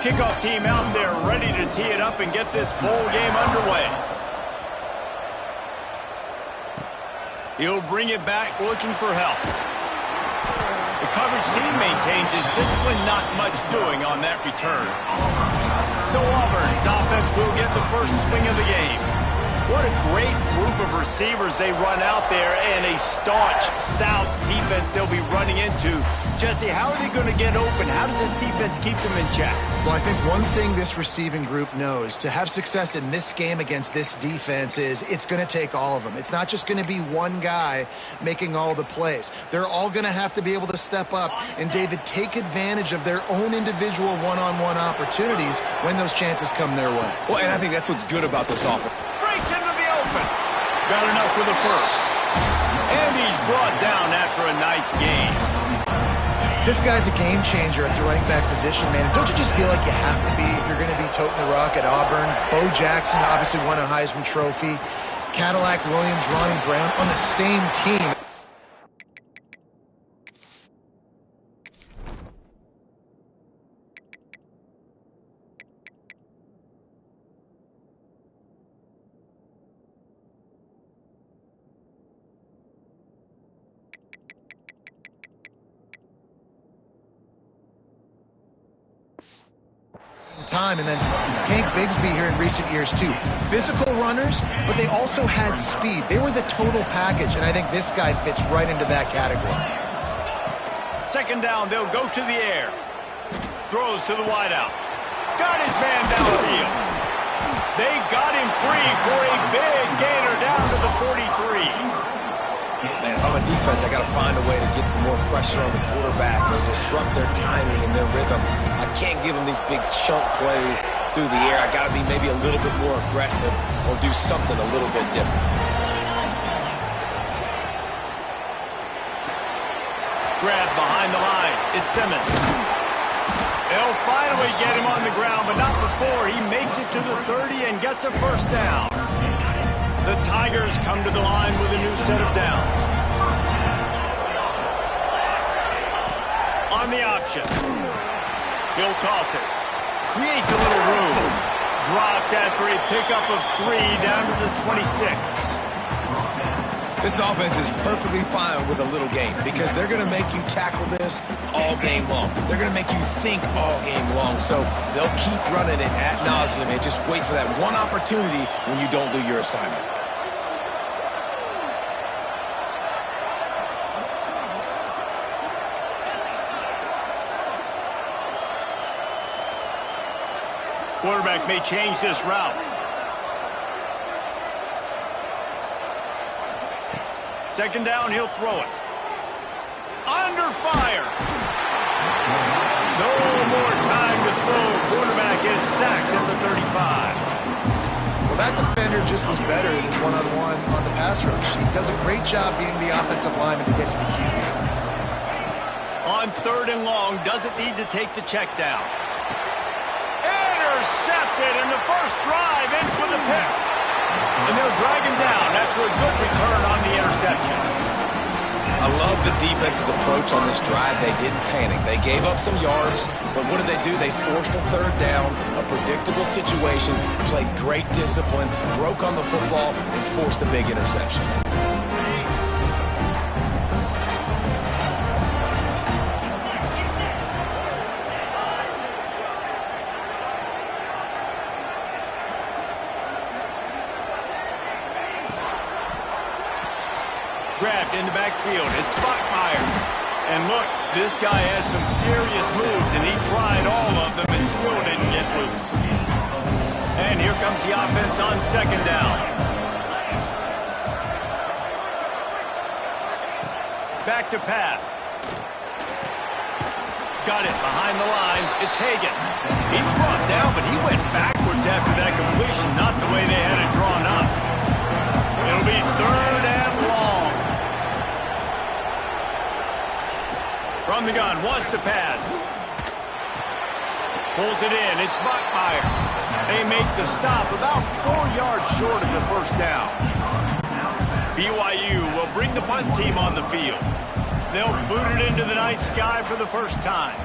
kickoff team out there ready to tee it up and get this bowl game underway. He'll bring it back looking for help. The coverage team maintains his discipline, not much doing on that return. So Auburn's offense will get the first swing of the game. What a great group of receivers they run out there, and a staunch, stout defense they'll be running into. Jesse, how are they going to get open? How does this defense keep them in check? Well, I think one thing this receiving group knows to have success in this game against this defense is it's going to take all of them. It's not just going to be one guy making all the plays. They're all going to have to be able to step up and, David, take advantage of their own individual one-on-one opportunities when those chances come their way. Well, and I think that's what's good about this offense. Breaks into the open. Got enough for the first. And he's brought down after a nice gain. This guy's a game changer at the running back position, man. Don't you just feel like you have to be if you're going to be toting the rock at Auburn? Bo Jackson obviously won a Heisman Trophy. Cadillac Williams, Ronnie Brown on the same team. Time, and then Tank Bigsby here in recent years too. Physical runners, but they also had speed. They were the total package, and I think this guy fits right into that category. Second down, they'll go to the air. Throws to the wideout. Got his man downfield. They got him free for a big gainer down to the 43. Man, if I'm a defense, I got to find a way to get some more pressure on the quarterback or disrupt their timing and their rhythm. I can't give them these big chunk plays through the air. I got to be maybe a little bit more aggressive or do something a little bit different. Grab behind the line. It's Simmons. They'll finally get him on the ground, but not before he makes it to the 30 and gets a first down. The Tigers come to the line with a new set of downs. On the option. He'll toss it. Creates a little room. Dropped after a pickup of 3 down to the 26. This offense is perfectly fine with a little game because they're going to make you tackle this all game long. They're going to make you think all game long. So they'll keep running it ad nauseum and just wait for that one opportunity when you don't do your assignment. Quarterback may change this route. Second down, he'll throw it. Under fire. No more time to throw. Quarterback is sacked at the 35. Well, that defender just was better in his one-on-one on the pass rush. He does a great job being the offensive lineman to get to the QB. On third and long, doesn't need to take the check down. Intercepted, and the first drive ends with a pick. And they'll drag him down after a good return on the interception. I love the defense's approach on this drive. They didn't panic. They gave up some yards, but what did they do? They forced a third down, a predictable situation, played great discipline, broke on the football, and forced a big interception. Grabbed in the backfield. It's Bachmeier. And look, this guy has some serious moves, and he tried all of them and still didn't get loose. And here comes the offense on second down. Back to pass. Got it behind the line. It's Hagan. He's brought down, but he went backwards after that completion, not the way they had it drawn up. It'll be third and long. From the gun, wants to pass. Pulls it in, it's Bachmeier. They make the stop about 4 yards short of the first down. BYU will bring the punt team on the field. They'll boot it into the night sky for the first time.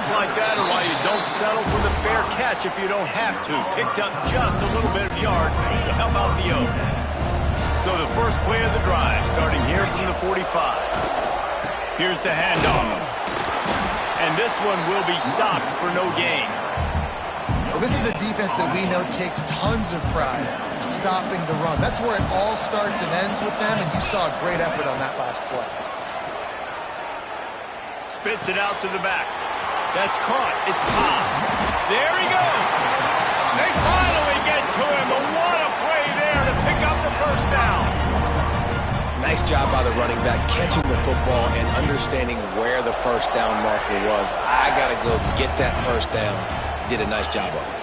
Plays like that are why you don't settle for the fair catch if you don't have to. Picks up just a little bit of yards to help out the O. So the first play of the drive, starting here from the 45. Here's the handoff. And this one will be stopped for no gain. Well, this is a defense that we know takes tons of pride in stopping the run. That's where it all starts and ends with them, and you saw a great effort on that last play. Spits it out to the back. That's caught. It's Cobb. There he goes. They finally get to him, but what a play there to pick up the first down. Nice job by the running back catching the football and understanding where the first down marker was. I got to go get that first down. Did a nice job of it.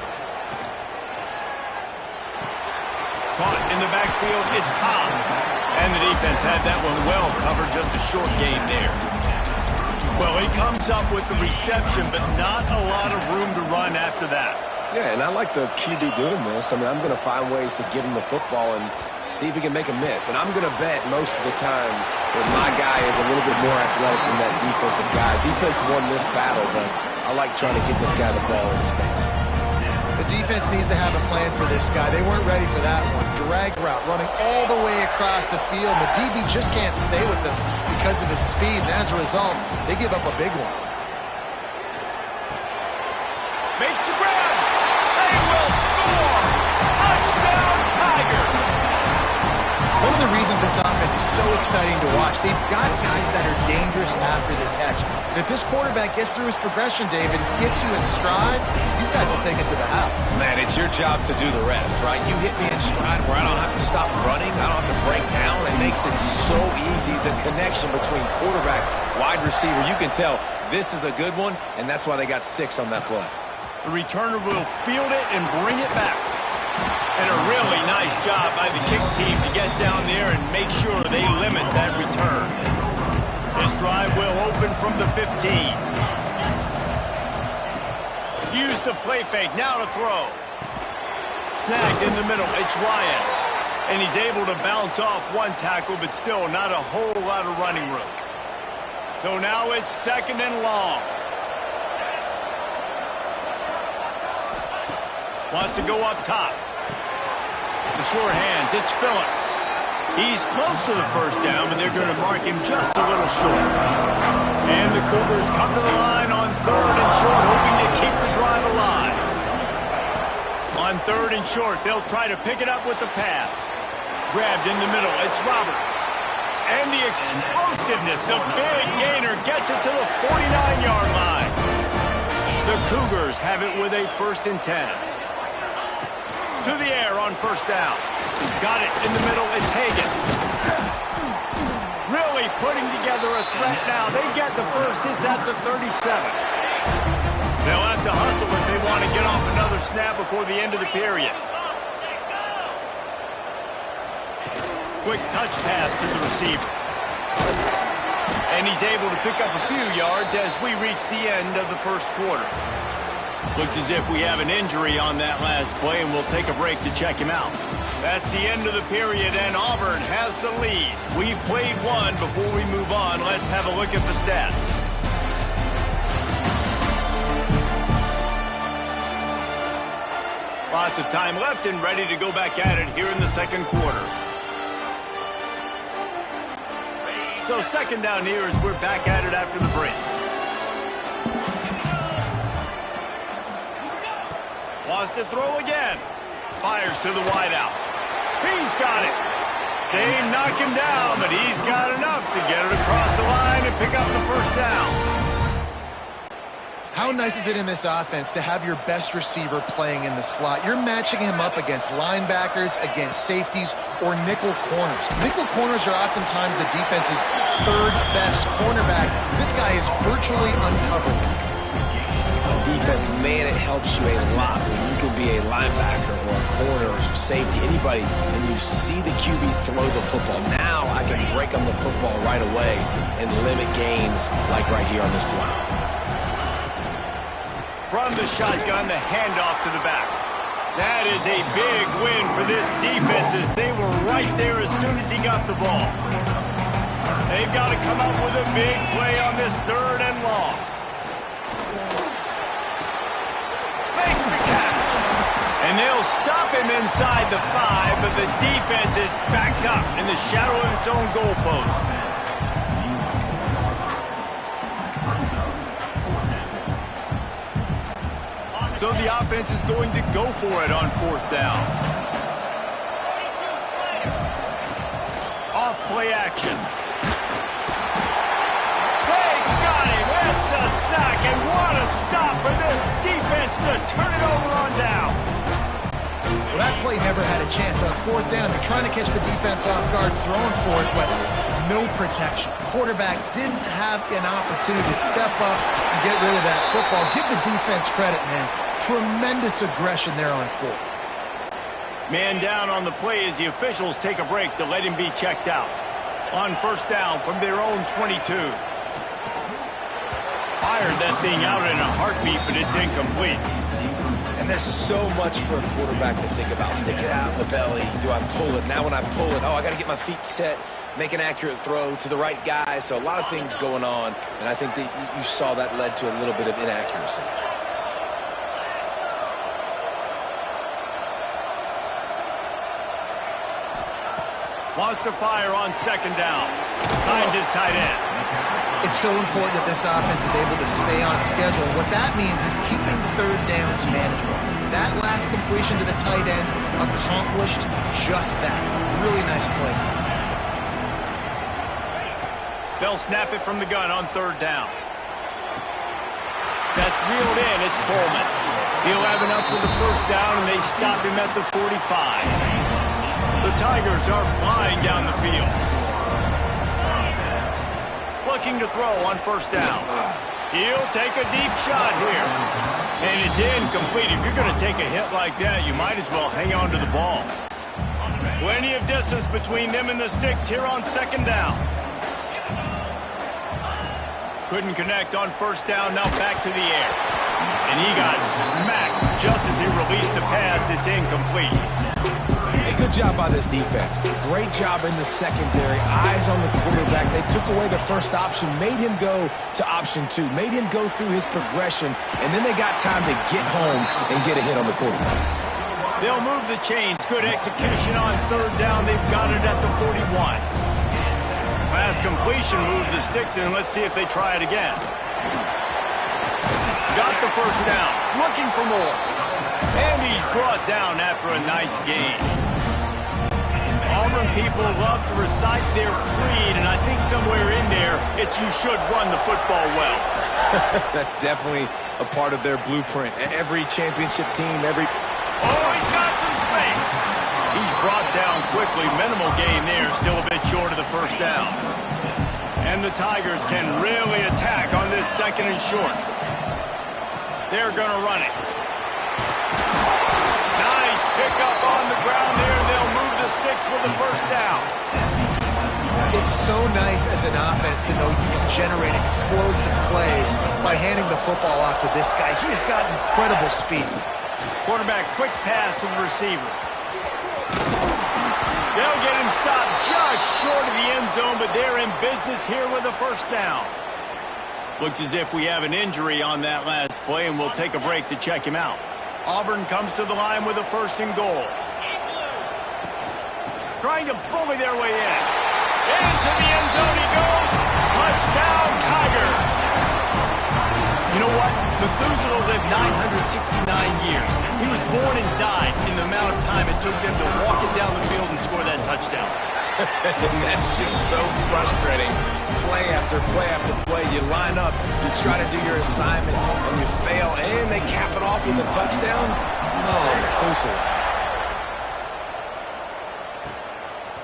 Caught in the backfield, it's Cobb. And the defense had that one well covered, just a short gain there. Well, he comes up with the reception, but not a lot of room to run after that. Yeah, and I like the QB doing this. I mean, I'm going to find ways to give him the football and see if he can make a miss. And I'm going to bet most of the time that my guy is a little bit more athletic than that defensive guy. Defense won this battle, but I like trying to get this guy the ball in space. The defense needs to have a plan for this guy. They weren't ready for that one. Drag route, running all the way across the field. The DB just can't stay with them because of his speed, and as a result, they give up a big one. Makes the grab. They will score. Touchdown, Tiger. One of the reasons this offense is so exciting to watch, they've got guys that are dangerous after the catch. And if this quarterback gets through his progression, David, gets you in stride, these guys will take it to the house. Man, it's your job to do the rest, right? You hit me in stride where I don't have to stop running. I don't have to break down. It makes it so easy. The connection between quarterback, wide receiver, you can tell this is a good one, and that's why they got 6 on that play. The returner will field it and bring it back. And a really nice job by the kick team to get down there and make sure they limit that return. This drive will open from the 15. Use the play fake, now to throw. Snagged in the middle, it's Ryan. And he's able to bounce off one tackle, but still not a whole lot of running room. So now it's 2nd and long. Wants to go up top. The short hands, it's Phillips. He's close to the first down, but they're going to mark him just a little short. And the Cougars come to the line on 3rd and short, hoping to keep the drive alive. On 3rd and short, they'll try to pick it up with the pass. Grabbed in the middle, it's Roberts. And the explosiveness, the big gainer gets it to the 49-yard line. The Cougars have it with a 1st and 10. To the air on 1st down. Got it in the middle. It's Hagan. Really putting together a threat now. They get the first. It's at the 37. They'll have to hustle if they want to get off another snap before the end of the period. Quick touch pass to the receiver. And he's able to pick up a few yards as we reach the end of the first quarter. Looks as if we have an injury on that last play, and we'll take a break to check him out. That's the end of the period, and Auburn has the lead. We've played one. Before we move on, let's have a look at the stats. Lots of time left and ready to go back at it here in the second quarter. So 2nd down here as we're back at it after the break. Wants to throw again. Fires to the wideout. He's got it. They knock him down, but he's got enough to get it across the line and pick up the first down. How nice is it in this offense to have your best receiver playing in the slot? You're matching him up against linebackers, against safeties, or nickel corners. Nickel corners are oftentimes the defense's 3rd best cornerback. This guy is virtually uncovered. On defense, man, it helps you a lot when you can be a linebacker or a corner or safety, anybody, and you see the QB throw the football. Now I can break on the football right away and limit gains like right here on this play. From the shotgun, the handoff to the back. That is a big win for this defense as they were right there as soon as he got the ball. They've got to come up with a big play on this 3rd and long. makes the catch. And they'll stop him inside the 5, but the defense is backed up in the shadow of its own goalpost. So the offense is going to go for it on 4th down. Off play action. They got him. It's a sack, and what a stop for this defense to turn it over on downs. Well, that play never had a chance. On 4th down, they're trying to catch the defense off guard, throwing for it, but no protection. Quarterback didn't have an opportunity to step up and get rid of that football. Give the defense credit, man. Tremendous aggression there on 4th. Man down on the play as the officials take a break to let him be checked out. On 1st down from their own 22. Fired that thing out in a heartbeat, but it's incomplete. And there's so much for a quarterback to think about. Stick it out in the belly. Do I pull it? Now when I pull it, I got to get my feet set, make an accurate throw to the right guy. So a lot of things going on, and I think that you saw that led to a little bit of inaccuracy. Wants to fire on 2nd down. Finds his tight end. It's so important that this offense is able to stay on schedule. What that means is keeping 3rd downs manageable. That last completion to the tight end accomplished just that. Really nice play. They'll snap it from the gun on 3rd down. That's reeled in. It's Coleman. He'll have enough for the 1st down, and they stop him at the 45. The Tigers are flying down the field. Looking to throw on 1st down. He'll take a deep shot here. And it's incomplete. If you're going to take a hit like that, you might as well hang on to the ball. Plenty of distance between them and the sticks here on 2nd down. Couldn't connect on 1st down, now back to the air. And he got smacked just as he released the pass. It's incomplete. Hey, good job by this defense. Great job in the secondary. Eyes on the quarterback. They took away the first option, made him go to option 2, made him go through his progression, and then they got time to get home and get a hit on the quarterback. They'll move the chains. Good execution on 3rd down. They've got it at the 41. Pass completion moved the sticks in. Let's see if they try it again. Got the 1st down. Looking for more. And he's brought down after a nice gain. Auburn people love to recite their creed, and I think somewhere in there, it's you should run the football well. That's definitely a part of their blueprint. Every championship team, Oh, he's got some space. He's brought down quickly. Minimal gain there, still a bit short of the 1st down. And the Tigers can really attack on this 2nd and short. They're going to run it. Nice pickup on the ground there, and they'll move the sticks with the 1st down. It's so nice as an offense to know you can generate explosive plays by handing the football off to this guy. He has got incredible speed. Quarterback, quick pass to the receiver. They'll get him stopped just short of the end zone, but they're in business here with a 1st down. Looks as if we have an injury on that last play, and we'll take a break to check him out. Auburn comes to the line with a 1st and goal. Trying to bully their way in. Into the end zone he goes. Touchdown, Tigers. You know what? Methuselah lived 969 years. He was born and died in the amount of time it took them to walk it down the field and score that touchdown. That's just so frustrating. Play after play after play. You line up, you try to do your assignment, and you fail, and they cap it off with a touchdown. Oh, Methuselah.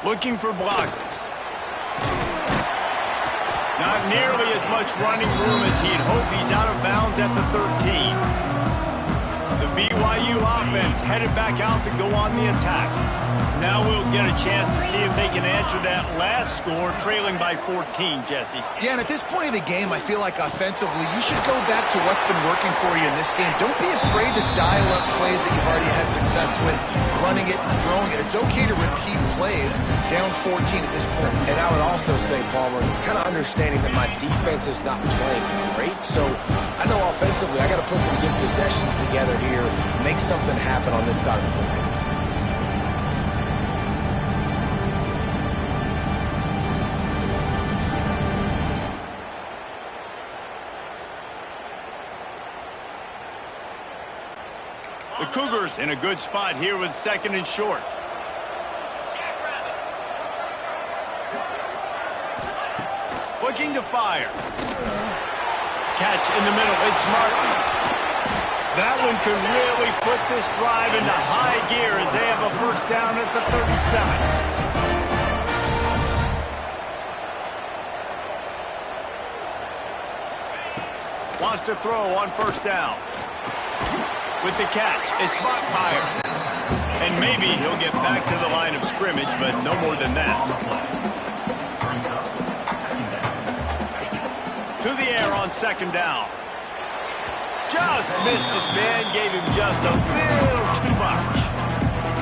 Looking for blockers. Not nearly as much running room as he'd hoped. He's out of bounds at the 13. The BYU offense headed back out to go on the attack. Now we'll get a chance to see if they can answer that last score, trailing by 14, Jesse. Yeah, and at this point of the game, I feel like offensively, you should go back to what's been working for you in this game. Don't be afraid to dial up plays that you've already had success with, running it throwing it. It's okay to repeat plays down 14 at this point. And I would also say, Palmer, kind of understanding that my defense is not playing great. So I know offensively I got to put some good possessions together here, make something happen on this side of the football. The Cougars in a good spot here with 2nd and short. Looking to fire. Catch in the middle. It's Martin. That one could really put this drive into high gear as they have a first down at the 37. Wants to throw on first down. With the catch, it's Bachmeier. And maybe he'll get back to the line of scrimmage, but no more than that. To the air on 2nd down. Just missed his man, gave him just a little too much.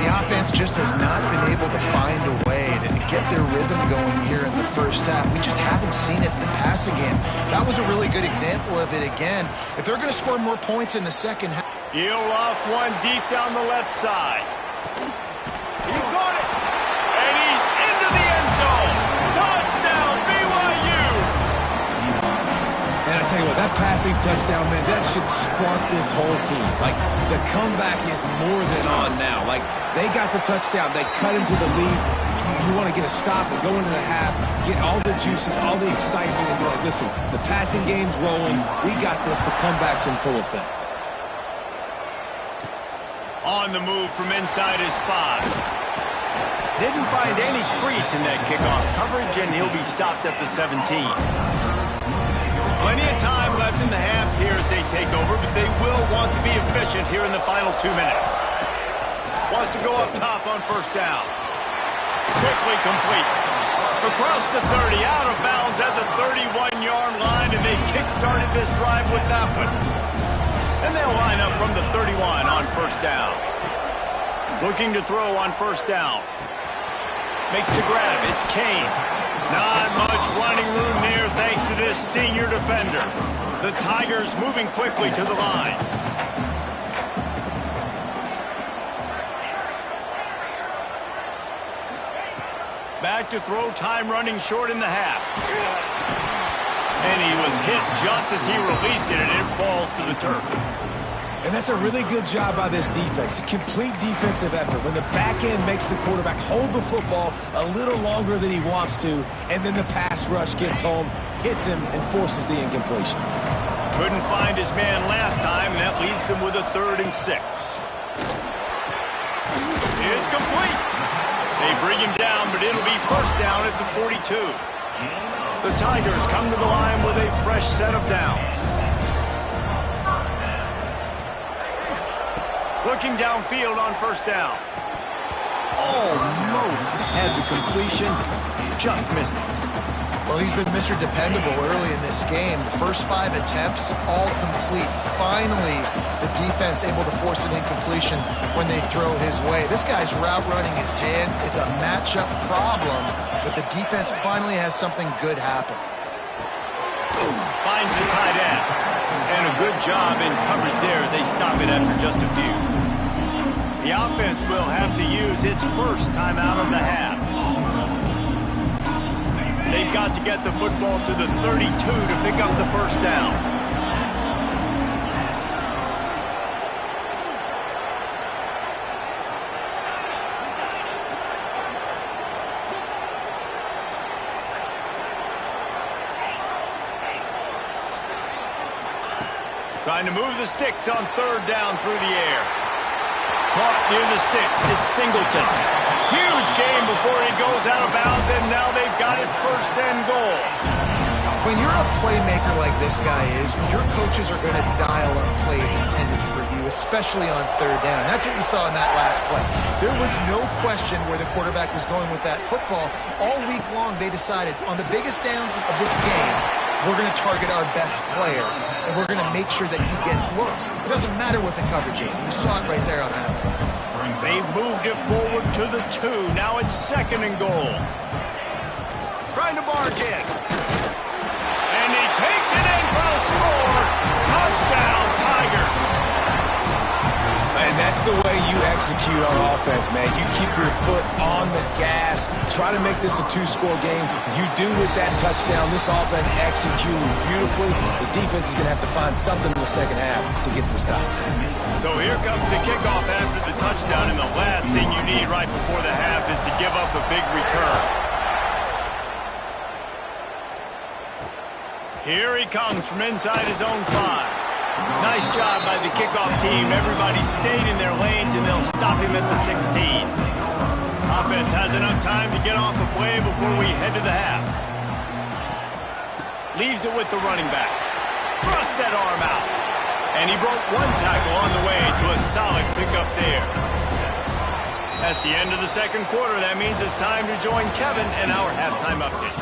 The offense just has not been able to find a way to get their rhythm going here in the first half. We just haven't seen it in the passing game. That was a really good example of it again. If they're going to score more points in the second half. He'll off one deep down the left side. He got it. And he's into the end zone. Touchdown, BYU. And I tell you what, that passing touchdown, man, that should spark this whole team. Like, the comeback is more than on now. Like, they got the touchdown. They cut into the lead. You want to get a stop and go into the half, get all the juices, all the excitement, and be like, listen, the passing game's rolling. We got this. The comeback's in full effect. On the move from inside his 5. Didn't find any crease in that kickoff coverage, and he'll be stopped at the 17. Plenty of time left in the half here as they take over, but they will want to be efficient here in the final 2 minutes. Wants to go up top on first down. Quickly complete. Across the 30, out of bounds at the 31-yard line, and they kick-started this drive with that one. And they'll line up from the 31 on first down. Looking to throw on first down. Makes the grab. It's Kane. Not much running room there thanks to this senior defender. The Tigers moving quickly to the line. Back to throw, time running short in the half. And he was hit just as he released it, and it falls to the turf. And that's a really good job by this defense. A complete defensive effort. When the back end makes the quarterback hold the football a little longer than he wants to, and then the pass rush gets home, hits him, and forces the incompletion. Couldn't find his man last time, and that leaves him with a 3rd and 6. It's complete. They bring him down, but it'll be first down at the 42. The Tigers come to the line with a fresh set of downs. Looking downfield on first down. Almost had the completion. Just missed it. Well, he's been Mr. Dependable early in this game. The first 5 attempts, all complete. Finally, the defense able to force an incompletion when they throw his way. This guy's route running his hands. It's a matchup problem, but the defense finally has something good happen. Finds the tight end. And a good job in coverage there as they stop it after just a few. The offense will have to use its first timeout of the half. They've got to get the football to the 32 to pick up the first down. Trying to move the sticks on 3rd down through the air. Caught near the sticks. It's Singleton. Huge game before he goes out of bounds, and now they've got it 1st and goal. When you're a playmaker like this guy is, your coaches are going to dial up plays intended for you, especially on 3rd down. That's what you saw in that last play. There was no question where the quarterback was going with that football. All week long, they decided on the biggest downs of this game, we're going to target our best player, and we're going to make sure that he gets looks. It doesn't matter what the coverage is. You saw it right there on that play. They've moved it forward to the 2. Now it's 2nd and goal. Trying to barge in. And he takes it in for a score. Touchdown, Tigers. And that's the way you execute on offense, man. You keep your foot on the gas. Try to make this a 2-score game. You do with that touchdown. This offense executed beautifully. The defense is going to have to find something in the second half to get some stops. So here comes the kickoff after the touchdown, and the last thing you need right before the half is to give up a big return. Here he comes from inside his own 5. Nice job by the kickoff team. Everybody stayed in their lanes, and they'll stop him at the 16. Offense has enough time to get off a play before we head to the half. Leaves it with the running back. Thrust that arm out. And he broke 1 tackle on the way to a solid pickup there. That's the end of the second quarter. That means it's time to join Kevin in our halftime update.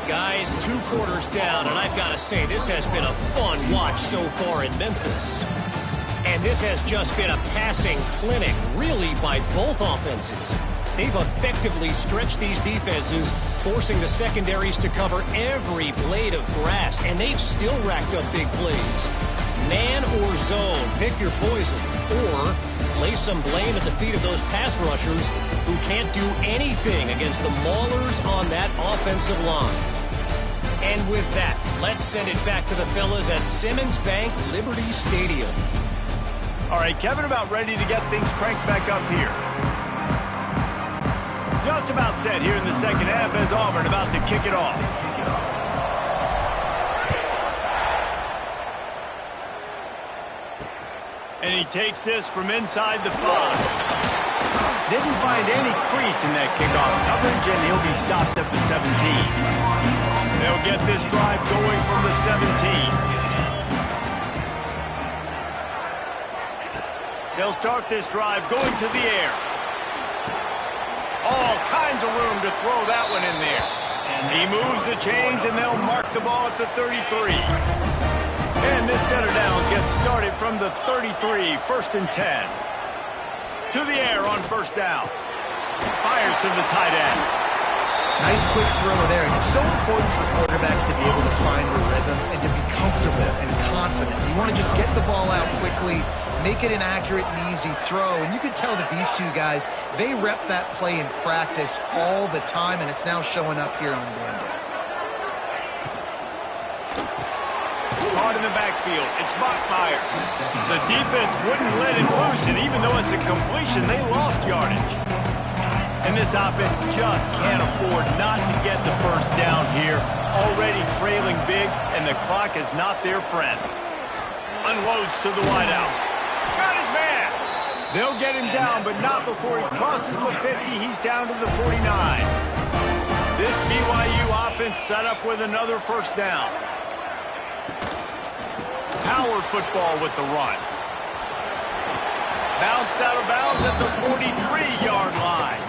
Guys, 2 quarters down, and I've got to say, this has been a fun watch so far in Memphis. And this has just been a passing clinic, really, by both offenses. They've effectively stretched these defenses, forcing the secondaries to cover every blade of grass, and they've still racked up big plays. Man or zone, pick your poison, or lay some blame at the feet of those pass rushers who can't do anything against the maulers on that offensive line. And with that, let's send it back to the fellas at Simmons Bank Liberty Stadium. All right, Kevin, about ready to get things cranked back up here. Just about set here in the second half as Auburn about to kick it off. And he takes this from inside the 5. Didn't find any crease in that kickoff coverage, and he'll be stopped at the 17. They'll get this drive going from the 17. They'll start this drive going to the air. All kinds of room to throw that one in there. And he moves the chains, and they'll mark the ball at the 33. And this center downs gets started from the 33, 1st and 10. To the air on 1st down. Fires to the tight end. Nice quick throw there. And it's so important for quarterbacks to be able to find a rhythm and to be comfortable and confident. You want to just get the ball out quickly, make it an accurate and easy throw. And you can tell that these 2 guys, they rep that play in practice all the time, and it's now showing up here on game day. Caught in the backfield. It's Bachmeier. The defense wouldn't let it loose, and even though it's a completion, they lost yardage. And this offense just can't afford not to get the 1st down here. Already trailing big, and the clock is not their friend. Unloads to the wideout. Got his man. They'll get him down, but not before he crosses the 50. He's down to the 49. This BYU offense set up with another 1st down. Power football with the run. Bounced out of bounds at the 43-yard line.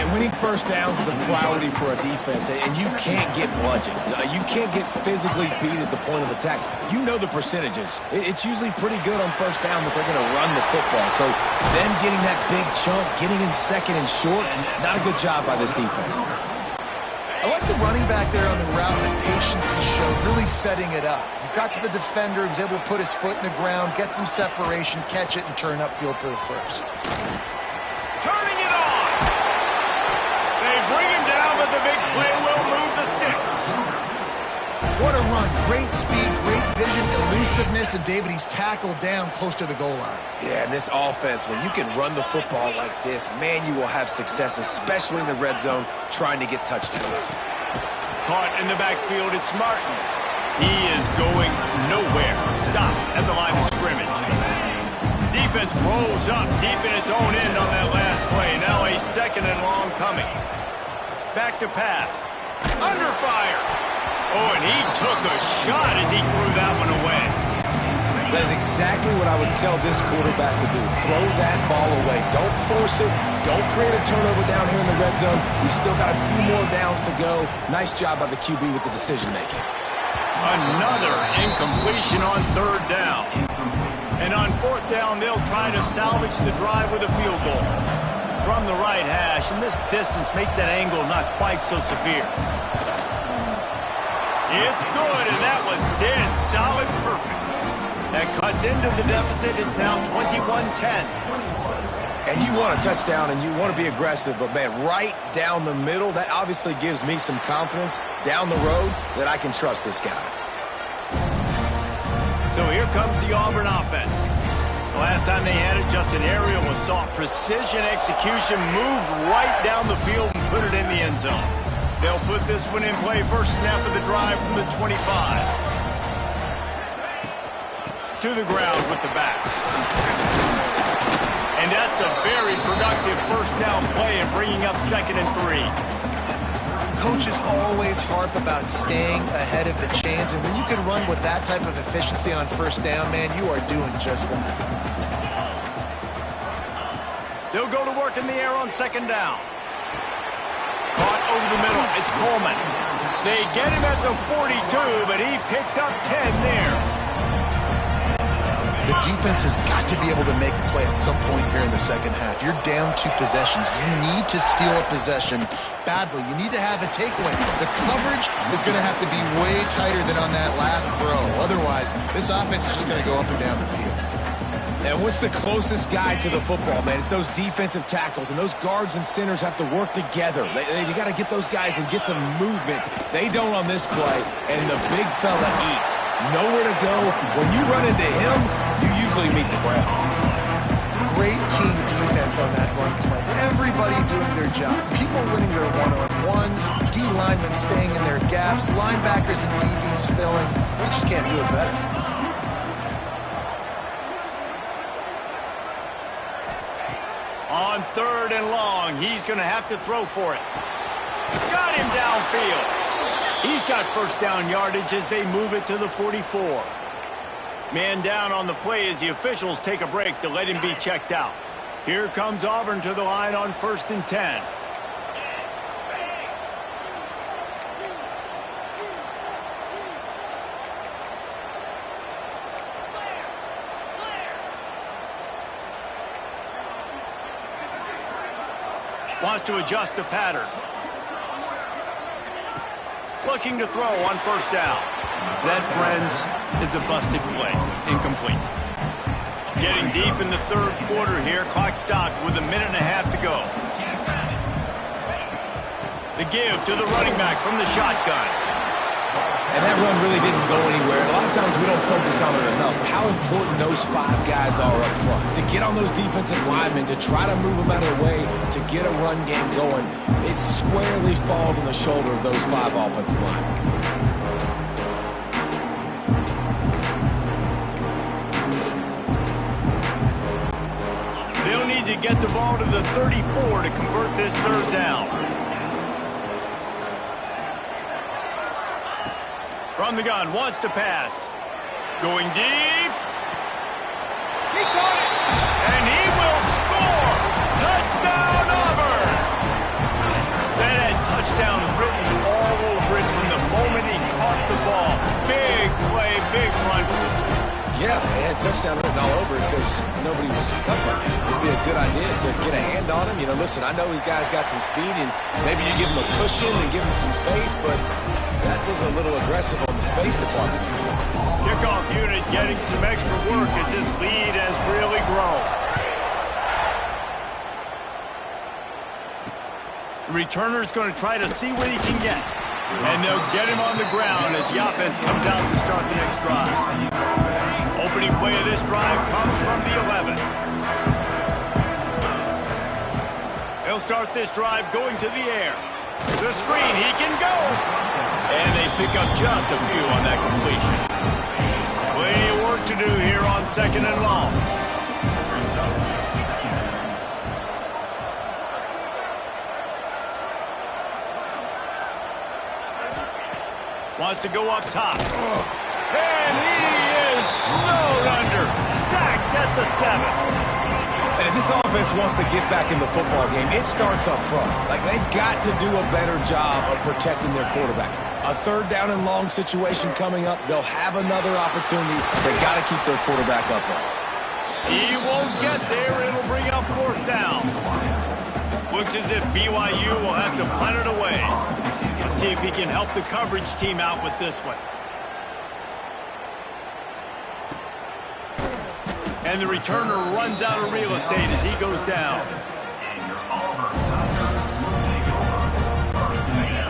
And winning 1st downs is a priority for a defense, and you can't get bludgeoned. You can't get physically beat at the point of attack. You know the percentages. It's usually pretty good on 1st down that they're going to run the football. So them getting that big chunk, getting in 2nd and short, not a good job by this defense. I like the running back there on the route and the patience he showed, really setting it up. He got to the defender, he was able to put his foot in the ground, get some separation, catch it, and turn upfield for the 1st. Turning it on! They bring him down, but the big play will move the sticks. What a run. Great speed, great vision, elusiveness, and David, he's tackled down close to the goal line. Yeah, and this offense, when you can run the football like this, man, you will have success, especially in the red zone, trying to get touchdowns. Caught in the backfield, it's Martin. He is going nowhere. Stop at the line of scrimmage. Defense rolls up deep in its own end on that last play. Now a 2nd and long coming. Back to pass. Under fire. Oh, and he took a shot as he threw that one away. That is exactly what I would tell this quarterback to do. Throw that ball away. Don't force it. Don't create a turnover down here in the red zone. We still got a few more downs to go. Nice job by the QB with the decision-making. Another incompletion on 3rd down. And on fourth down, they'll try to salvage the drive with a field goal. From the right hash, and this distance makes that angle not quite so severe. It's good, and that was dead solid perfect. That cuts into the deficit. It's now 21-10. And you want a touchdown, and you want to be aggressive, but, man, right down the middle, that obviously gives me some confidence down the road that I can trust this guy. So here comes the Auburn offense. The last time they had it, just an aerial assault. Precision execution, moved right down the field and put it in the end zone. They'll put this one in play. First snap of the drive from the 25. To the ground with the back. And that's a very productive first down play and bringing up 2nd and 3. Coaches always harp about staying ahead of the chains, and when you can run with that type of efficiency on first down, man, you are doing just that. They'll go to work in the air on 2nd down. Caught over the middle. It's Coleman. They get him at the 42, but he picked up 10 there. The defense has got to be able to make a play at some point here in the second half. You're down 2 possessions. You need to steal a possession badly. You need to have a takeaway. The coverage is going to have to be way tighter than on that last throw. Otherwise, this offense is just going to go up and down the field. And what's the closest guy to the football, man? It's those defensive tackles, and those guards and centers have to work together. They got to get those guys and get some movement. They don't on this play, and the big fella eats. Nowhere to go. When you run into him, you usually meet the ground. Great team defense on that run play. Everybody doing their job. People winning their one-on-ones, D linemen staying in their gaps, linebackers and DBs filling. We just can't do it better. On 3rd and long, he's going to have to throw for it. Got him downfield. He's got first down yardage as they move it to the 44. Man down on the play as the officials take a break to let him be checked out. Here comes Auburn to the line on 1st and 10. Wants to adjust the pattern. Looking to throw on 1st down. That, friends, is a busted play. Incomplete. Getting deep in the 3rd quarter here. Clock stopped with 1.5 minutes to go. The give to the running back from the shotgun. And that run really didn't go anywhere. A lot of times we don't focus on it enough. How important those 5 guys are up front. To get on those defensive linemen, to try to move them out of the way, to get a run game going, it squarely falls on the shoulder of those 5 offensive linemen. They'll need to get the ball to the 34 to convert this 3rd down. From the gun, wants to pass. Going deep. He caught it. And he will score. Touchdown, Auburn. That had touchdown written all over it from the moment he caught the ball. Big play, big run for the score. Yeah, they had touchdown written all over it because nobody was covering him. It would be a good idea to get a hand on him. You know, listen, I know you guys got some speed, and maybe you give him a cushion and give him some space, but that was a little aggressive on the space department. Kickoff unit getting some extra work as this lead has really grown. The returner's going to try to see what he can get. And they'll get him on the ground as the offense comes out to start the next drive. Opening play of this drive comes from the 11. They'll start this drive going to the air. The screen, he can go. And they pick up just a few on that completion. Plenty of work to do here on 2nd and long. Wants to go up top. And he is snowed under. Sacked at the 7. And if this offense wants to get back in the football game, it starts up front. Like, they've got to do a better job of protecting their quarterback. A 3rd down and long situation coming up. They'll have another opportunity. They've got to keep their quarterback upright. He won't get there. It'll bring up fourth down. Looks as if BYU will have to punt it away. Let's see if he can help the coverage team out with this one. And the returner runs out of real estate as he goes down.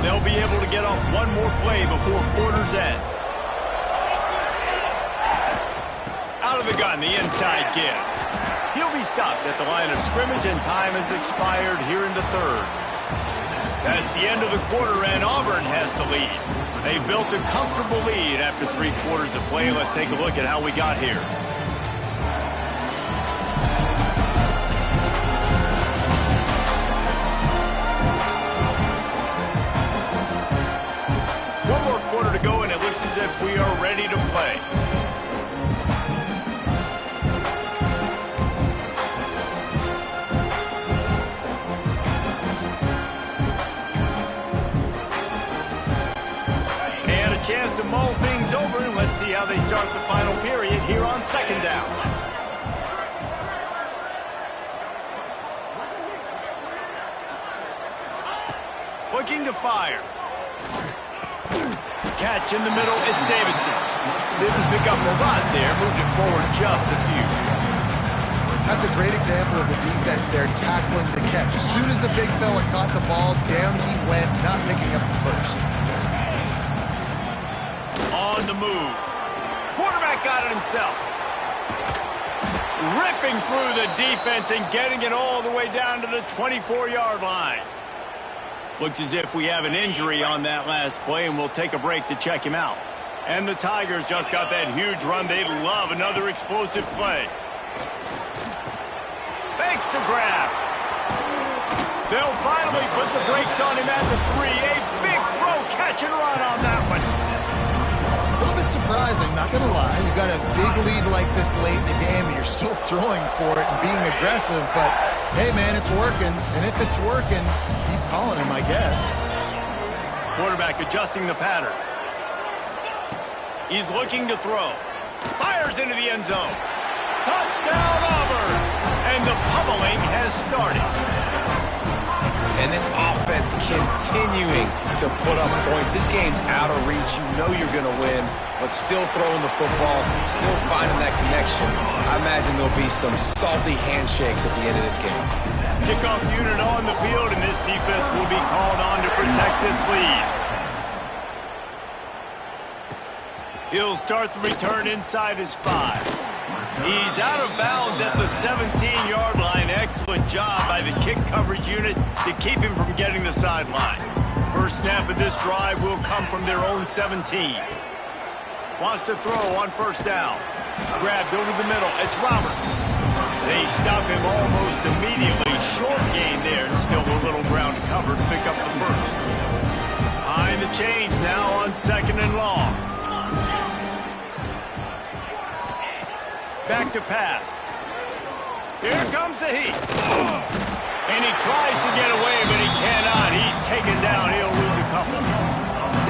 They'll be able to get off one more play before quarter's end. Out of the gun, the inside give. He'll be stopped at the line of scrimmage, and time has expired here in the third. That's the end of the quarter, and Auburn has the lead. They built a comfortable lead after 3 quarters of play. Let's take a look at how we got here. One more quarter to go, and it looks as if we are ready to play. Chance to mull things over, and let's see how they start the final period here on second down. Looking to fire. Catch in the middle, it's Davidson. Didn't pick up a lot there, moved it forward just a few. That's a great example of the defense there tackling the catch. As soon as the big fella caught the ball, down he went, not picking up the first. On the move. Quarterback got it himself. Ripping through the defense and getting it all the way down to the 24-yard line. Looks as if we have an injury on that last play, and we'll take a break to check him out. And the Tigers just got that huge run. They'd love another explosive play. Fakes to grab. They'll finally put the brakes on him at the 3. A big throw, catch and run on that one. A little bit surprising, not going to lie. You got a big lead like this late in the game, and you're still throwing for it and being aggressive. But, hey, man, it's working. And if it's working, keep calling him, I guess. Quarterback adjusting the pattern. He's looking to throw. Fires into the end zone. Touchdown, Auburn! And the pummeling has started. And this offense continuing to put up points. This game's out of reach. You know you're going to win, but still throwing the football, still finding that connection. I imagine there'll be some salty handshakes at the end of this game. Kickoff unit on the field, and this defense will be called on to protect this lead. He'll start the return inside his 5. He's out of bounds at the 17-yard line. Excellent job by the kick coverage unit to keep him from getting the sideline. First snap of this drive will come from their own 17. Wants to throw on first down. Grabbed over the middle. It's Roberts. They stop him almost immediately. Short gain there, and still a little ground to cover to pick up the first. Behind the chains now on second and long. Back to pass. Here comes the heat. And he tries to get away, but he cannot. He's taken down. He'll lose a couple.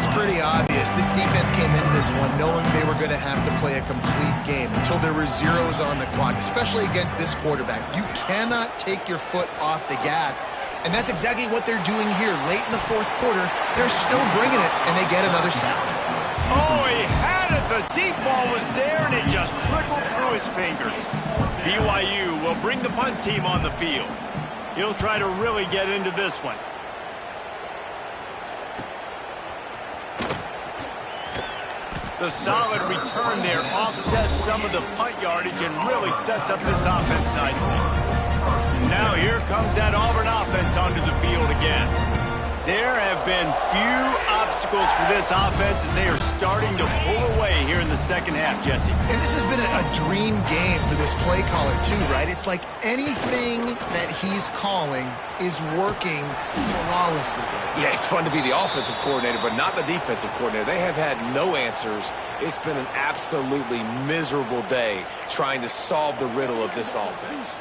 It's pretty obvious. This defense came into this one knowing they were going to have to play a complete game until there were zeros on the clock, especially against this quarterback. You cannot take your foot off the gas, and that's exactly what they're doing here. Late in the fourth quarter, they're still bringing it, and they get another sack. Oh, he had it. The deep ball was there, and it just trickled through his fingers. BYU will bring the punt team on the field. He'll try to really get into this one. The solid return there offsets some of the punt yardage and really sets up this offense nicely. Now here comes that Auburn offense onto the field again. There have been few obstacles for this offense as they are starting to pull away here in the second half, Jesse. And this has been a dream game for this play caller, too, right? It's like anything that he's calling is working flawlessly. Yeah, it's fun to be the offensive coordinator, but not the defensive coordinator. They have had no answers. It's been an absolutely miserable day trying to solve the riddle of this offense.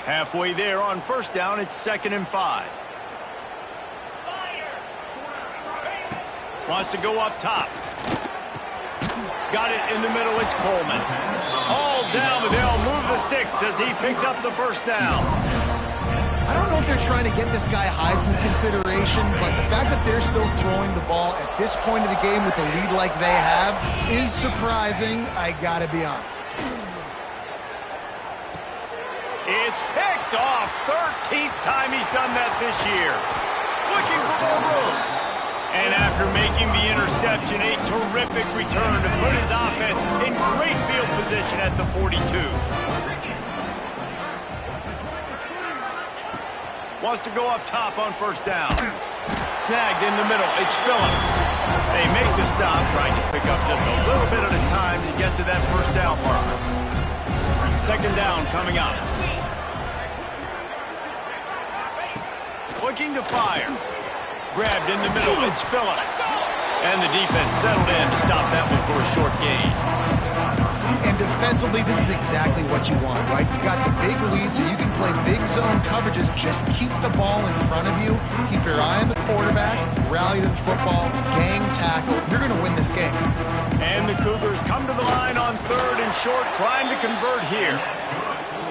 Halfway there on first down, it's 2nd and 5. Wants to go up top. Got it in the middle. It's Coleman. All down, but they'll move the sticks as he picks up the first down. I don't know if they're trying to get this guy Heisman consideration, but the fact that they're still throwing the ball at this point of the game with a lead like they have is surprising, I gotta be honest. It's picked off. 13th time he's done that this year. Looking for more room. And after making the interception, a terrific return to put his offense in great field position at the 42. Wants to go up top on first down. Snagged in the middle. It's Phillips. They make the stop, trying to pick up just a little bit at a time to get to that first down marker. Second down coming up. Looking to fire. Grabbed in the middle. It's Phillips. And the defense settled in to stop that one for a short gain. And defensively, this is exactly what you want, right? You got the big lead, so you can play big zone coverages. Just keep the ball in front of you. Keep your eye on the quarterback. Rally to the football. Gang tackle. You're going to win this game. And the Cougars come to the line on third and short, trying to convert here.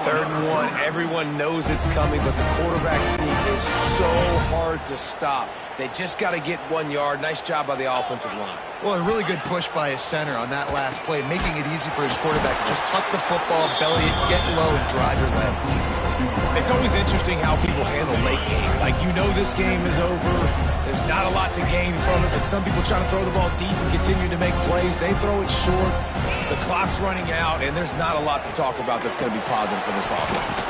3rd and 1. Everyone knows it's coming, but the quarterback sneak is so hard to stop. They just got to get 1 yard. Nice job by the offensive line. Well, a really good push by his center on that last play, making it easy for his quarterback to just tuck the football, belly it, get low, and drive your legs. It's always interesting how people handle late game. Like, you know this game is over. There's not a lot to gain from it, but some people try to throw the ball deep and continue to make plays. They throw it short. The clock's running out, and there's not a lot to talk about that's going to be positive for this offense.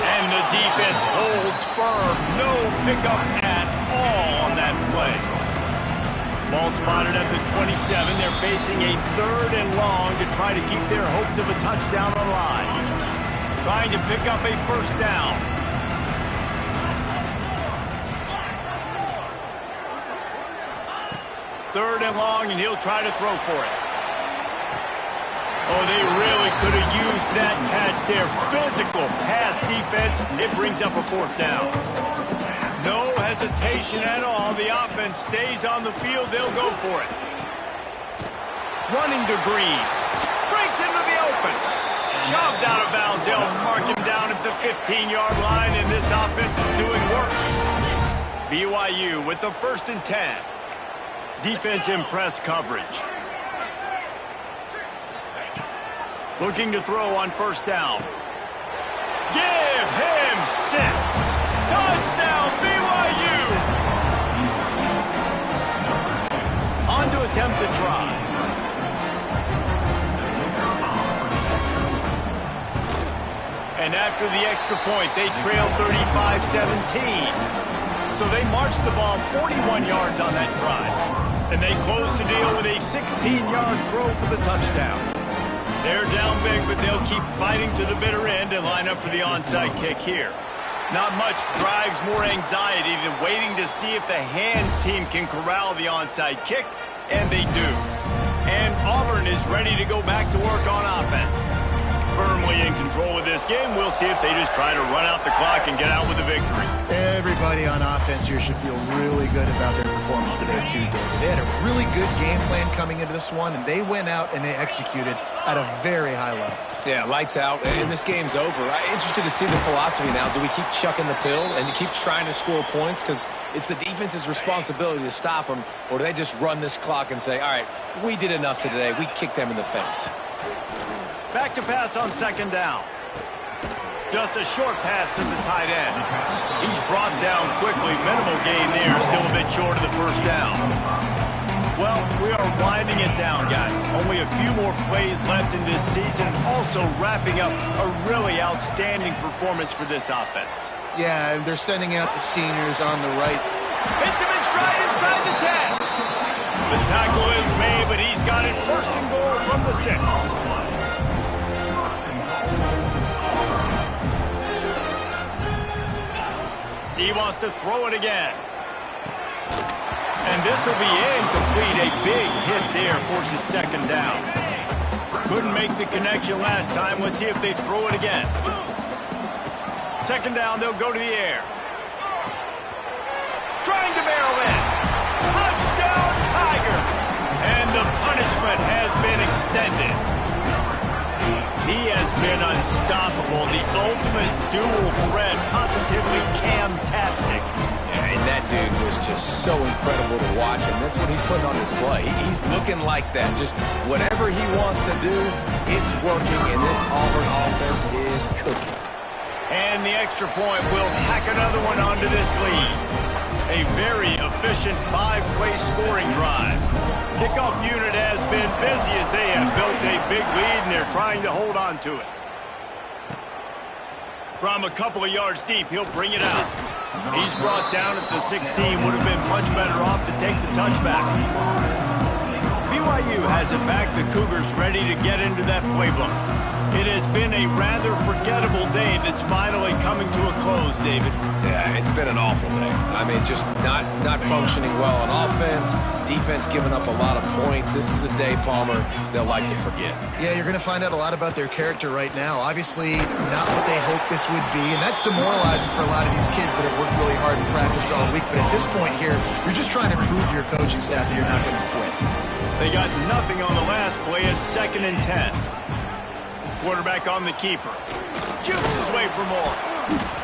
And the defense holds firm. No pickup at all on that play. Ball spotted at the 27. They're facing a 3rd and long to try to keep their hopes of a touchdown alive. Trying to pick up a first down. Third and long, and he'll try to throw for it. Oh, they really could have used that catch there. Physical pass defense. It brings up a 4th down. No hesitation at all. The offense stays on the field. They'll go for it. Running to Green. Breaks into the open. Shoved out of bounds. They'll mark him down at the 15-yard line, and this offense is doing work. BYU with the 1st and 10. Defense in press coverage. Looking to throw on first down. Give him 6. Touchdown, BYU! On to attempt the try. And after the extra point, they trailed 35-17. So they marched the ball 41 yards on that drive. And they closed the deal with a 16-yard throw for the touchdown. They're down big, but they'll keep fighting to the bitter end and line up for the onside kick here. Not much drives more anxiety than waiting to see if the hands team can corral the onside kick, and they do. And Auburn is ready to go back to work on offense. Firmly in control of this game. We'll see if they just try to run out the clock and get out with a victory. Everybody on offense here should feel really good about their performance today, too, David. They had a really good game plan coming into this one, and they went out and they executed at a very high level. Yeah, lights out, and this game's over. I'm interested to see the philosophy now. Do we keep chucking the pill and keep trying to score points because it's the defense's responsibility to stop them, or do they just run this clock and say, all right, we did enough today. We kicked them in the face. Back to pass on second down. Just a short pass to the tight end. He's brought down quickly. Minimal gain there. Still a bit short of the first down. Well, we are winding it down, guys. Only a few more plays left in this season. Also wrapping up a really outstanding performance for this offense. Yeah, and they're sending out the seniors on the right. Hits him in stride inside the 10. The tackle is made, but he's got it first and goal from the 6. He wants to throw it again. And this will be incomplete. A big hit there forces second down. Couldn't make the connection last time. Let's see if they throw it again. Second down, they'll go to the air. Trying to barrel in. Touchdown, Tigers! punishment has been extended. He has been unstoppable, the ultimate dual threat, positively Cam-tastic. Yeah, and that dude was just so incredible to watch, and that's what he's putting on display. He's looking like that. Just whatever he wants to do, it's working, and this Auburn offense is cooking. And the extra point will tack another one onto this lead. A very efficient 5-play scoring drive. Kickoff unit has been busy as they have built a big lead, and they're trying to hold on to it. From a couple of yards deep, he'll bring it out. He's brought down at the 16. Would have been much better off to take the touchback. BYU has it back. The Cougars ready to get into that playbook. It has been a rather forgettable day that's finally coming to a close, David. Yeah, it's been an awful day. I mean, just not functioning well on offense, defense giving up a lot of points. This is a day, Palmer, they'll like to forget. Yeah, you're going to find out a lot about their character right now. Obviously, not what they hoped this would be, and that's demoralizing for a lot of these kids that have worked really hard in practice all week. But at this point here, you're just trying to prove to your coaching staff that you're not going to quit. They got nothing on the last play. It's 2nd and 10. Quarterback on the keeper. Jukes his way for more.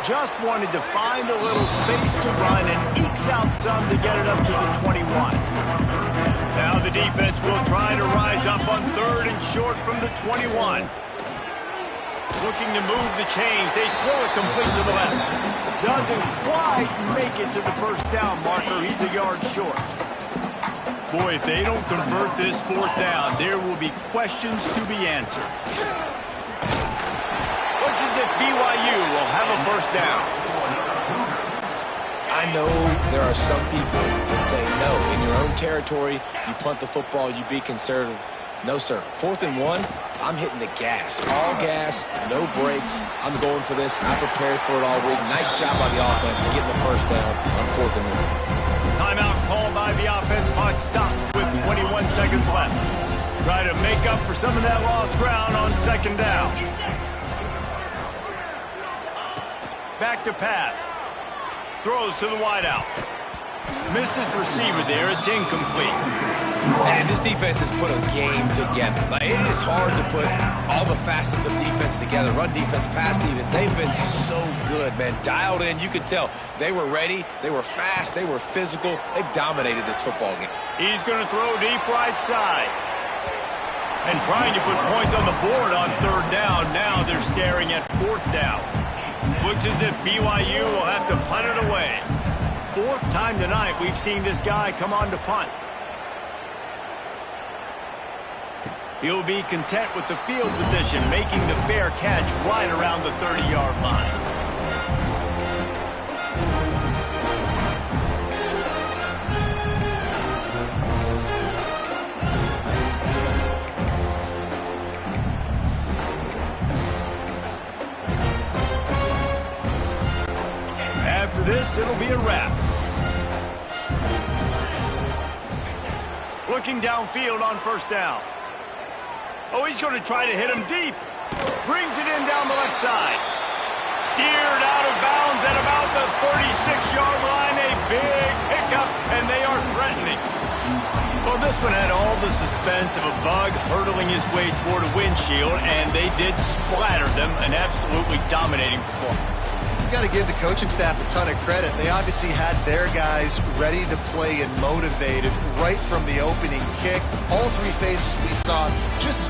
Just wanted to find a little space to run and ekes out some to get it up to the 21. Now the defense will try to rise up on 3rd and short from the 21. Looking to move the chains. They throw it complete to the left. Doesn't quite make it to the first down marker. He's a yard short. Boy, if they don't convert this 4th down, there will be questions to be answered. Looks as if BYU will have a first down. I know there are some people that say, no, in your own territory, you punt the football, you be conservative. No, sir. 4th and 1, I'm hitting the gas. All gas, no brakes. I'm going for this. I prepared for it all week. Nice job by the offense getting the first down on 4th and 1. Timeout called by the offense. Clock stopped with 21 seconds left. Try to make up for some of that lost ground on 2nd down. Back to pass. Throws to the wideout. Missed his receiver there. It's incomplete. And this defense has put a game together. Like, it is hard to put all the facets of defense together. Run defense, pass defense. They've been so good, man. Dialed in. You could tell they were ready. They were fast. They were physical. They dominated this football game. He's going to throw deep right side. And trying to put points on the board on 3rd down. Now they're staring at 4th down. Looks as if BYU will have to punt it away. 4th time tonight we've seen this guy come on to punt. He'll be content with the field position, making the fair catch right around the 30-yard line. After this, it'll be a wrap. Looking downfield on 1st down. Oh, he's going to try to hit him deep. Brings it in down the left side. Steered out of bounds at about the 36-yard line. A big pickup, and they are threatening. Well, this one had all the suspense of a bug hurtling his way toward a windshield, and they did splatter them. An absolutely dominating performance. Got to give the coaching staff a ton of credit. They obviously had their guys ready to play and motivated right from the opening kick. All 3 phases we saw just